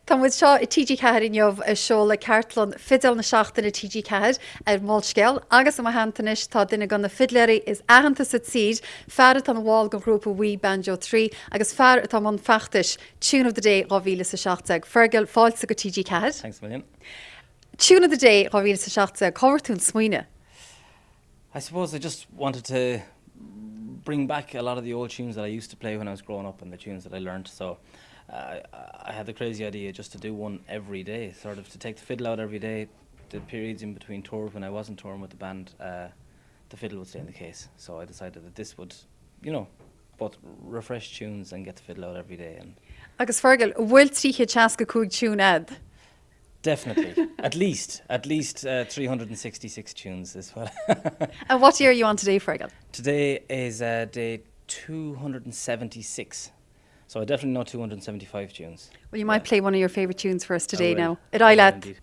Tá muid seo i TG Ceathair in jobh a seoladh cartlann Fidil na Seachtaine TG Ceathair ar MOLSCÉAL, agus am hantanis tá duine gan na fidleirí is aitheanta sa tíd, fear an bháil go grúpa Bhí Banjo 3, agus fear atá man feachtais Tune of the Day 2017. Feargal fáilte go TG Ceathair. Thanks a million. Tune of the Day 2017, covertún smuoine. I suppose I just wanted to bring back a lot of the old tunes that I used to play when I was growing up and the tunes that I learnt. So I had the crazy idea just to do one every day, sort of to take the fiddle out every day. The periods in between tours when I wasn't touring with the band, the fiddle would stay in the case. So I decided that this would, you know, both refresh tunes and get the fiddle out every day. And Agus Feargal, bhfuil tríche teasca cúig tune ad? definitely, at least 366 tunes is what. And what year are you on today, Feargal? Today is day 276. So I definitely know 275 tunes. Well, you might play one of your favourite tunes for us today will. now. It I let. Indeed.